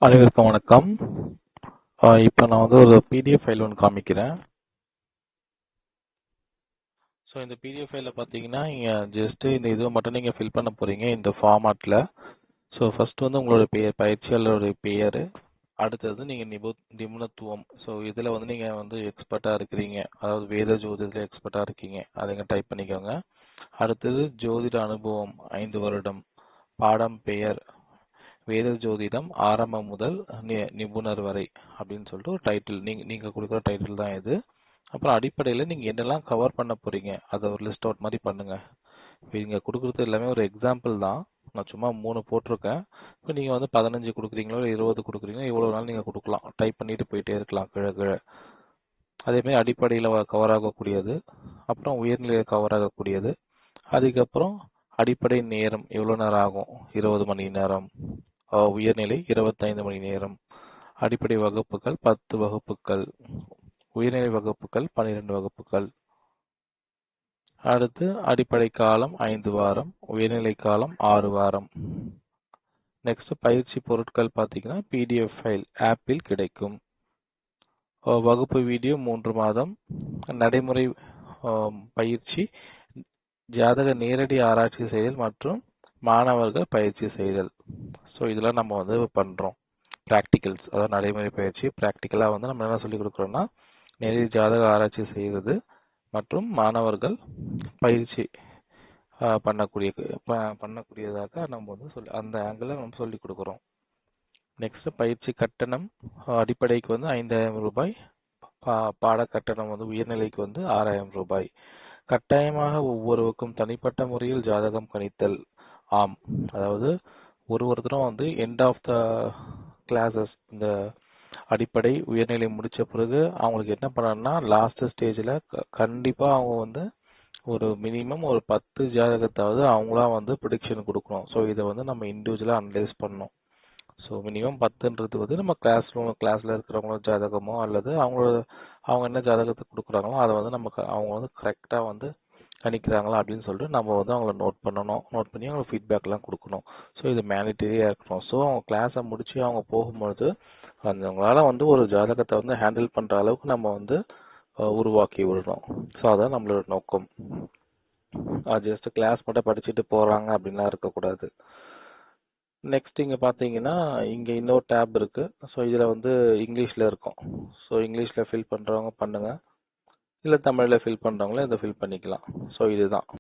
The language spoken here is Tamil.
அனைவருக்கும் வணக்கம். இப்போ நான் வந்து ஒரு பிடிஎஃப் ஃபைல் ஒன்று காமிக்கிறேன். ஸோ இந்த பிடிஎஃப் ஃபைலில் பார்த்தீங்கன்னா நீங்கள் ஜஸ்ட்டு இந்த இதுவை மட்டும் நீங்கள் ஃபில் பண்ண போகிறீங்க இந்த ஃபார்மாட்டில். ஸோ ஃபஸ்ட்டு வந்து உங்களோட பெயர், பயிற்சியாளருடைய பெயர், அடுத்தது நீங்கள் நிபுணத்துவம். ஸோ இதில் வந்து நீங்கள் வந்து எக்ஸ்பர்ட்டாக இருக்கிறீங்க, அதாவது வேத ஜோதிடத்தில் எக்ஸ்பர்ட்டாக இருக்கீங்க, அதை இங்கே டைப் பண்ணிக்கோங்க. அடுத்தது ஜோதிட அனுபவம் 5 வருடம், பாடம் பெயர் வேத ஜோதிடம் ஆரம்பம் முதல் நிபுணர் வரை அப்படின்னு சொல்லிட்டு ஒரு டைட்டில், நீங்கள் கொடுக்குற டைட்டில் தான் இது. அப்புறம் அடிப்படையில் நீங்கள் என்னெல்லாம் கவர் பண்ண போகிறீங்க அதை ஒரு லிஸ்ட் அவுட் மாதிரி பண்ணுங்கள். இப்போ இங்கே கொடுக்குறது எல்லாமே ஒரு எக்ஸாம்பிள் தான், நான் சும்மா 3 போட்டிருக்கேன். இப்போ நீங்கள் வந்து 15 கொடுக்குறீங்களோ 20 கொடுக்குறீங்களோ இவ்வளோ நாள் நீங்கள் கொடுக்கலாம், டைப் பண்ணிட்டு போயிட்டே இருக்கலாம் கீழே கீழே. அதேமாதிரி அடிப்படையில் கவர் ஆகக்கூடியது, அப்புறம் உயர்நிலையில் கவர் ஆகக்கூடியது, அதுக்கப்புறம் அடிப்படை நேரம் எவ்வளோ நேரம் ஆகும், 20 மணி நேரம், உயர்நிலை 25 மணி நேரம், அடிப்படை வகுப்புகள் 10 வகுப்புகள், உயர்நிலை வகுப்புகள் 12 வகுப்புகள், அடுத்து அடிப்படை காலம் 5 வாரம், உயர்நிலை காலம் 6 வாரம். நெக்ஸ்ட் பயிற்சி பொருட்கள் பார்த்தீங்கன்னா பிடிஎஃப் ஃபைல் ஆப்பில் கிடைக்கும். வகுப்பு வீடியோ 3 மாதம், நடைமுறை பயிற்சி, ஜாதக நேரடி ஆராய்ச்சி செய்தல் மற்றும் மாணவர்கள் பயிற்சி செய்தல். ஸோ இதெல்லாம் நம்ம வந்து பண்ணுறோம் ப்ராக்டிகல்ஸ், அதாவது நடைமுறை பயிற்சி. ப்ராக்டிக்கலாக வந்து நம்ம என்ன சொல்லிக் கொடுக்குறோன்னா நேரடி ஜாதக ஆராய்ச்சி செய்வது மற்றும் மாணவர்கள் பயிற்சி பண்ணக்கூடியதாக நம்ம வந்து அந்த ஆங்கிளில் நம்ம சொல்லிக் கொடுக்குறோம். நெக்ஸ்ட் பயிற்சி கட்டணம் அடிப்படைக்கு வந்து 5000 ரூபாய், பாட கட்டணம் வந்து உயர்நிலைக்கு வந்து 6000 ரூபாய். கட்டாயமாக ஒவ்வொருவருக்கும் தனிப்பட்ட முறையில் ஜாதகம் கணித்தல். ஆம், அதாவது ஒருத்தரும் வந்து எண்ட் ஆஃப் த கிளாஸஸ், இந்த அடிப்படை உயர்நிலை முடித்த பிறகு அவங்களுக்கு என்ன பண்ணணும்னா லாஸ்ட் ஸ்டேஜில் கண்டிப்பாக அவங்க வந்து ஒரு மினிமம் ஒரு 10 ஜாதகத்தாவது அவங்களா வந்து ப்ரிடிக்ஷன் கொடுக்கணும். ஸோ இதை வந்து நம்ம இண்டிவிஜுவலாக அனலைஸ் பண்ணணும். ஸோ மினிமம் 10ன்றது வந்து நம்ம கிளாஸில் இருக்கிறவங்களோட ஜாதகமோ அல்லது அவங்க என்ன ஜாதகத்தை கொடுக்குறாங்களோ அதை வந்து அவங்க வந்து கரெக்டாக வந்து கணிக்கிறாங்களா அப்படின்னு சொல்லிட்டு நம்ம வந்து அவங்கள நோட் பண்ணணும். நோட் பண்ணி அவங்க ஃபீட்பேக்லாம் கொடுக்கணும். ஸோ இது மேனிட்டரியாக இருக்கணும். ஸோ அவங்க கிளாஸை முடித்து அவங்க போகும்பொழுது அவங்களால வந்து ஒரு ஜாதகத்தை வந்து ஹேண்டில் பண்ணுற அளவுக்கு நம்ம வந்து உருவாக்கி விடணும். ஸோ அதான் நம்மளோட நோக்கம். ஜஸ்ட் கிளாஸ் மட்டும் படிச்சுட்டு போகிறாங்க அப்படின்லாம் இருக்கக்கூடாது. நெக்ஸ்ட் இங்கே பார்த்தீங்கன்னா இங்கே இன்னொரு டேப் இருக்குது. ஸோ இதில் வந்து இங்கிலீஷில் இருக்கும். ஸோ இங்கிலீஷில் ஃபில் பண்ணுறவங்க பண்ணுங்கள், இல்லை தமிழில் ஃபில் பண்ணுறவங்களே இதை ஃபில் பண்ணிக்கலாம். ஸோ இதுதான்.